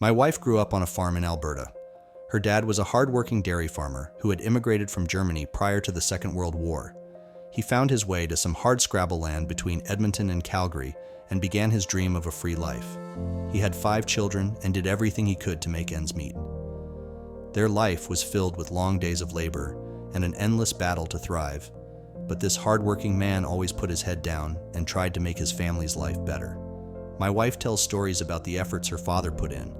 My wife grew up on a farm in Alberta. Her dad was a hard-working dairy farmer who had immigrated from Germany prior to the Second World War. He found his way to some hardscrabble land between Edmonton and Calgary and began his dream of a free life. He had 5 children and did everything he could to make ends meet. Their life was filled with long days of labor and an endless battle to thrive, but this hardworking man always put his head down and tried to make his family's life better. My wife tells stories about the efforts her father put in,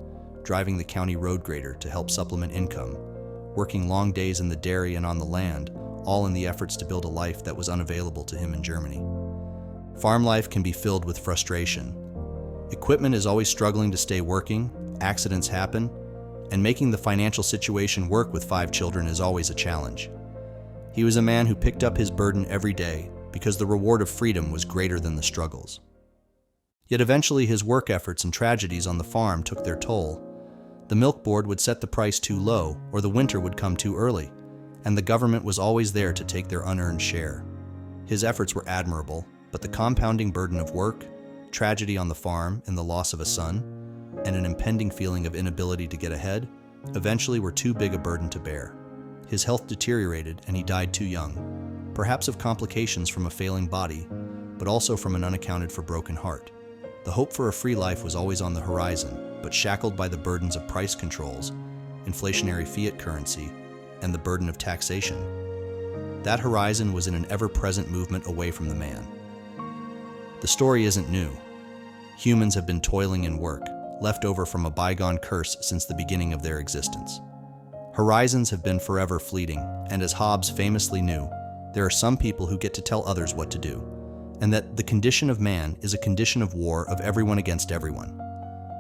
driving the county road grader to help supplement income, working long days in the dairy and on the land, all in the efforts to build a life that was unavailable to him in Germany. Farm life can be filled with frustration. Equipment is always struggling to stay working, accidents happen, and making the financial situation work with 5 children is always a challenge. He was a man who picked up his burden every day because the reward of freedom was greater than the struggles. Yet eventually his work efforts and tragedies on the farm took their toll. The milk board would set the price too low, or the winter would come too early, and the government was always there to take their unearned share. His efforts were admirable, but the compounding burden of work, tragedy on the farm in the loss of a son, and an impending feeling of inability to get ahead eventually were too big a burden to bear. His health deteriorated and he died too young, perhaps of complications from a failing body, but also from an unaccounted for broken heart. The hope for a free life was always on the horizon, but shackled by the burdens of price controls, inflationary fiat currency, and the burden of taxation. That horizon was in an ever-present movement away from the man. The story isn't new. Humans have been toiling in work, left over from a bygone curse since the beginning of their existence. Horizons have been forever fleeting, and as Hobbes famously knew, there are some people who get to tell others what to do, and that the condition of man is a condition of war of everyone against everyone.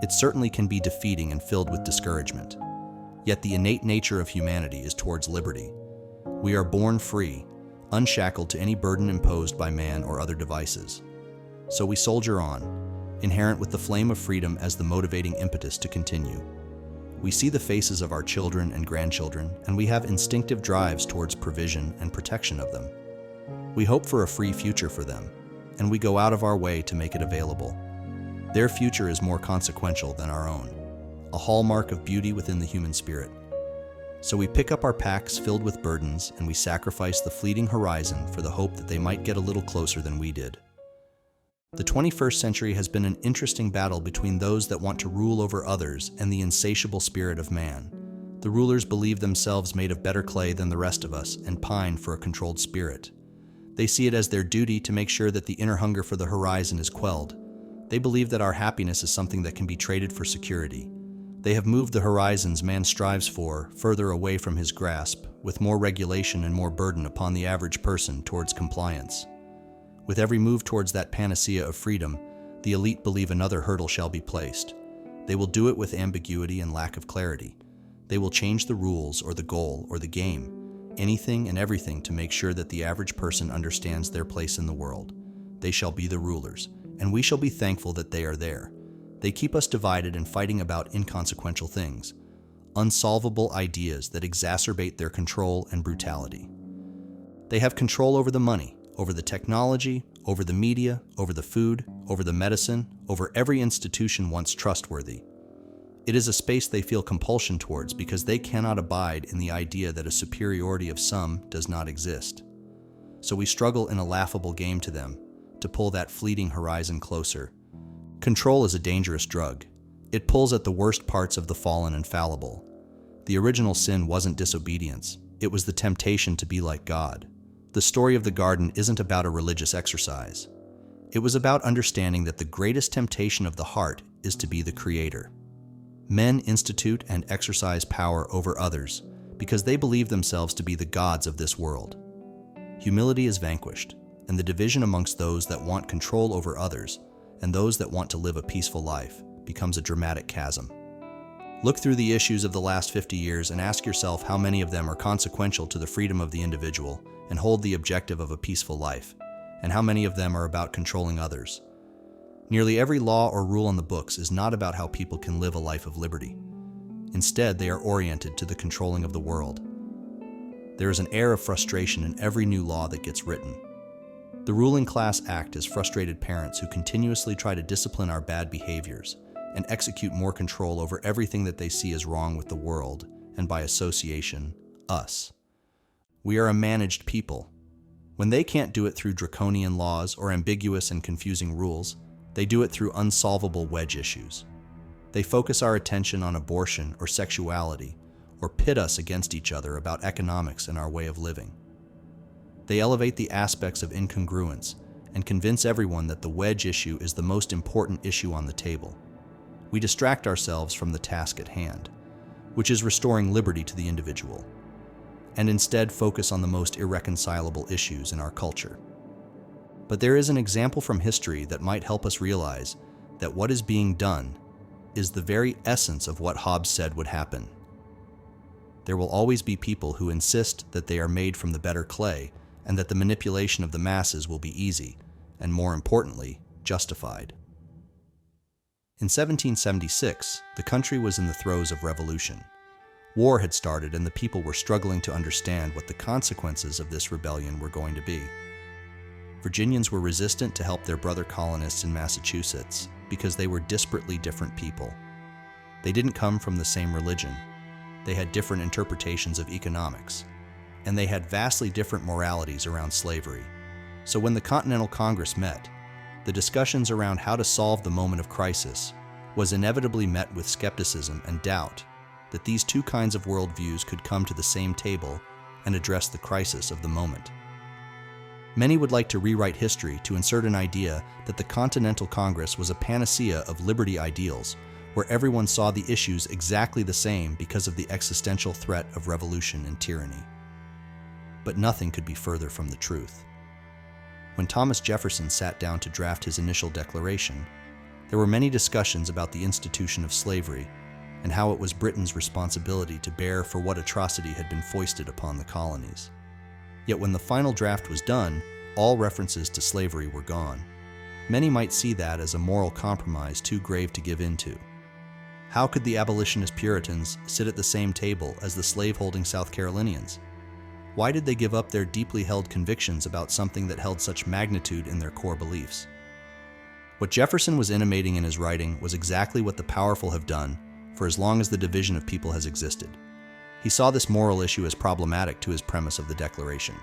It certainly can be defeating and filled with discouragement. Yet the innate nature of humanity is towards liberty. We are born free, unshackled to any burden imposed by man or other devices. So we soldier on, inherent with the flame of freedom as the motivating impetus to continue. We see the faces of our children and grandchildren, and we have instinctive drives towards provision and protection of them. We hope for a free future for them, and we go out of our way to make it available. Their future is more consequential than our own, a hallmark of beauty within the human spirit. So we pick up our packs filled with burdens and we sacrifice the fleeting horizon for the hope that they might get a little closer than we did. The 21st century has been an interesting battle between those that want to rule over others and the insatiable spirit of man. The rulers believe themselves made of better clay than the rest of us and pine for a controlled spirit. They see it as their duty to make sure that the inner hunger for the horizon is quelled. They believe that our happiness is something that can be traded for security. They have moved the horizons man strives for further away from his grasp, with more regulation and more burden upon the average person towards compliance. With every move towards that panacea of freedom, the elite believe another hurdle shall be placed. They will do it with ambiguity and lack of clarity. They will change the rules or the goal or the game, anything and everything to make sure that the average person understands their place in the world. They shall be the rulers, and we shall be thankful that they are there. They keep us divided and fighting about inconsequential things, unsolvable ideas that exacerbate their control and brutality. They have control over the money, over the technology, over the media, over the food, over the medicine, over every institution once trustworthy. It is a space they feel compulsion towards because they cannot abide in the idea that a superiority of some does not exist. So we struggle in a laughable game to them, to pull that fleeting horizon closer. Control is a dangerous drug. It pulls at the worst parts of the fallen and fallible. The original sin wasn't disobedience. It was the temptation to be like God. The story of the garden isn't about a religious exercise. It was about understanding that the greatest temptation of the heart is to be the creator. Men institute and exercise power over others because they believe themselves to be the gods of this world. Humility is vanquished, and the division amongst those that want control over others and those that want to live a peaceful life becomes a dramatic chasm. Look through the issues of the last 50 years and ask yourself how many of them are consequential to the freedom of the individual and hold the objective of a peaceful life, and how many of them are about controlling others. Nearly every law or rule on the books is not about how people can live a life of liberty. Instead, they are oriented to the controlling of the world. There is an air of frustration in every new law that gets written. The ruling class act as frustrated parents who continuously try to discipline our bad behaviors, and execute more control over everything that they see as wrong with the world, and by association, us. We are a managed people. When they can't do it through draconian laws or ambiguous and confusing rules, they do it through unsolvable wedge issues. They focus our attention on abortion or sexuality, or pit us against each other about economics and our way of living. They elevate the aspects of incongruence and convince everyone that the wedge issue is the most important issue on the table. We distract ourselves from the task at hand, which is restoring liberty to the individual, and instead focus on the most irreconcilable issues in our culture. But there is an example from history that might help us realize that what is being done is the very essence of what Hobbes said would happen. There will always be people who insist that they are made from the better clay and that the manipulation of the masses will be easy, and more importantly, justified. In 1776, the country was in the throes of revolution. War had started and the people were struggling to understand what the consequences of this rebellion were going to be. Virginians were resistant to help their brother colonists in Massachusetts because they were disparately different people. They didn't come from the same religion. They had different interpretations of economics, and they had vastly different moralities around slavery. So when the Continental Congress met, the discussions around how to solve the moment of crisis was inevitably met with skepticism and doubt that these two kinds of worldviews could come to the same table and address the crisis of the moment. Many would like to rewrite history to insert an idea that the Continental Congress was a panacea of liberty ideals, where everyone saw the issues exactly the same because of the existential threat of revolution and tyranny. But nothing could be further from the truth. When Thomas Jefferson sat down to draft his initial declaration, there were many discussions about the institution of slavery and how it was Britain's responsibility to bear for what atrocity had been foisted upon the colonies. Yet when the final draft was done, all references to slavery were gone. Many might see that as a moral compromise too grave to give in to. How could the abolitionist Puritans sit at the same table as the slave-holding South Carolinians? Why did they give up their deeply held convictions about something that held such magnitude in their core beliefs? What Jefferson was intimating in his writing was exactly what the powerful have done for as long as the division of people has existed. He saw this moral issue as problematic to his premise of the Declaration.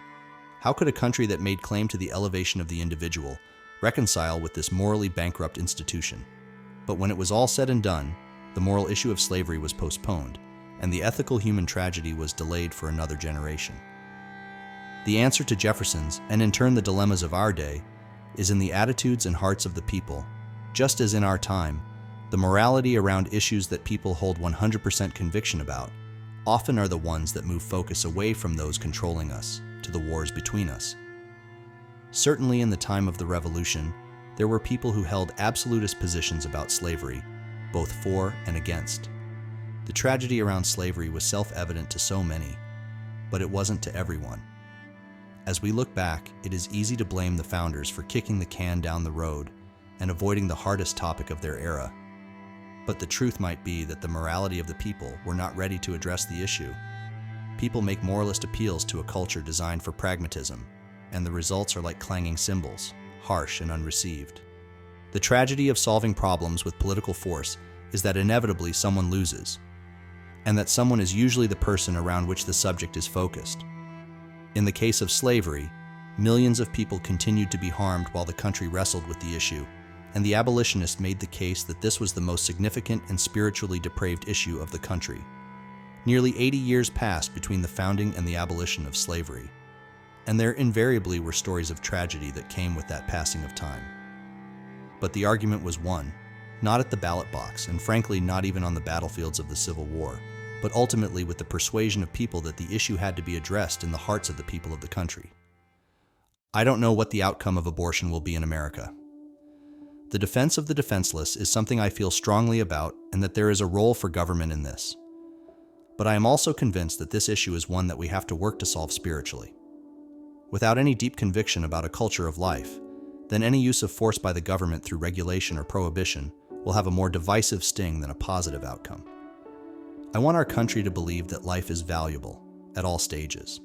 How could a country that made claim to the elevation of the individual reconcile with this morally bankrupt institution? But when it was all said and done, the moral issue of slavery was postponed, and the ethical human tragedy was delayed for another generation. The answer to Jefferson's, and in turn the dilemmas of our day, is in the attitudes and hearts of the people. Just as in our time, the morality around issues that people hold 100% conviction about often are the ones that move focus away from those controlling us to the wars between us. Certainly in the time of the Revolution, there were people who held absolutist positions about slavery, both for and against. The tragedy around slavery was self-evident to so many, but it wasn't to everyone. As we look back, it is easy to blame the founders for kicking the can down the road and avoiding the hardest topic of their era. But the truth might be that the morality of the people were not ready to address the issue. People make moralist appeals to a culture designed for pragmatism, and the results are like clanging cymbals, harsh and unreceived. The tragedy of solving problems with political force is that inevitably someone loses, and that someone is usually the person around which the subject is focused. In the case of slavery, millions of people continued to be harmed while the country wrestled with the issue, and the abolitionists made the case that this was the most significant and spiritually depraved issue of the country. Nearly 80 years passed between the founding and the abolition of slavery, and there invariably were stories of tragedy that came with that passing of time. But the argument was won, not at the ballot box, and frankly not even on the battlefields of the Civil War, but ultimately with the persuasion of people that the issue had to be addressed in the hearts of the people of the country. I don't know what the outcome of abortion will be in America. The defense of the defenseless is something I feel strongly about, and that there is a role for government in this. But I am also convinced that this issue is one that we have to work to solve spiritually. Without any deep conviction about a culture of life, then any use of force by the government through regulation or prohibition will have a more divisive sting than a positive outcome. I want our country to believe that life is valuable at all stages.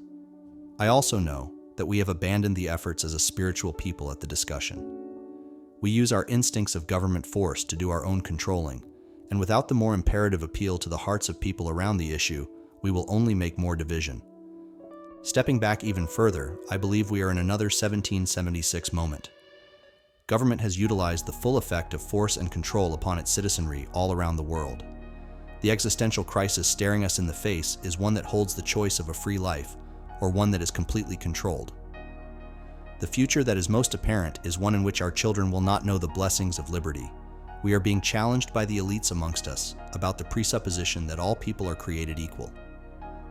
I also know that we have abandoned the efforts as a spiritual people at the discussion. We use our instincts of government force to do our own controlling, And without the more imperative appeal to the hearts of people around the issue, we will only make more division. Stepping back even further, I believe we are in another 1776 moment. Government has utilized the full effect of force and control upon its citizenry all around the world. The existential crisis staring us in the face is one that holds the choice of a free life, or one that is completely controlled. The future that is most apparent is one in which our children will not know the blessings of liberty. We are being challenged by the elites amongst us about the presupposition that all people are created equal.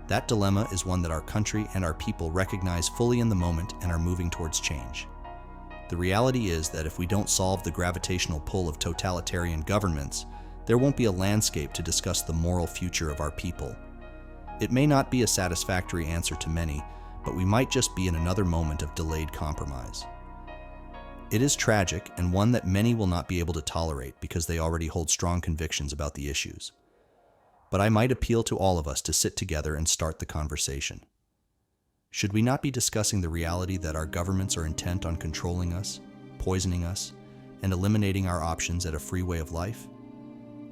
That dilemma is one that our country and our people recognize fully in the moment and are moving towards change. The reality is that if we don't solve the gravitational pull of totalitarian governments, there won't be a landscape to discuss the moral future of our people. It may not be a satisfactory answer to many, but we might just be in another moment of delayed compromise. It is tragic and one that many will not be able to tolerate because they already hold strong convictions about the issues. But I might appeal to all of us to sit together and start the conversation. Should we not be discussing the reality that our governments are intent on controlling us, poisoning us, and eliminating our options at a free way of life?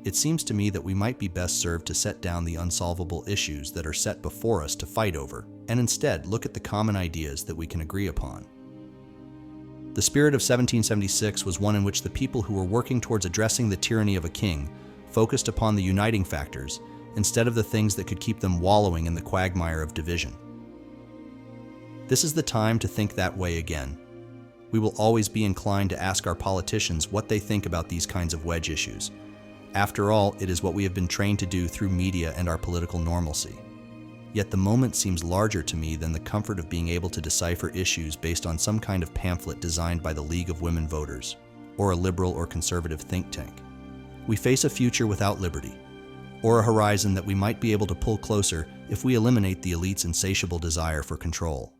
It seems to me that we might be best served to set down the unsolvable issues that are set before us to fight over, and instead look at the common ideas that we can agree upon. The spirit of 1776 was one in which the people who were working towards addressing the tyranny of a king focused upon the uniting factors instead of the things that could keep them wallowing in the quagmire of division. This is the time to think that way again. We will always be inclined to ask our politicians what they think about these kinds of wedge issues. After all, it is what we have been trained to do through media and our political normalcy. Yet the moment seems larger to me than the comfort of being able to decipher issues based on some kind of pamphlet designed by the League of Women Voters, or a liberal or conservative think tank. We face a future without liberty, or a horizon that we might be able to pull closer if we eliminate the elite's insatiable desire for control.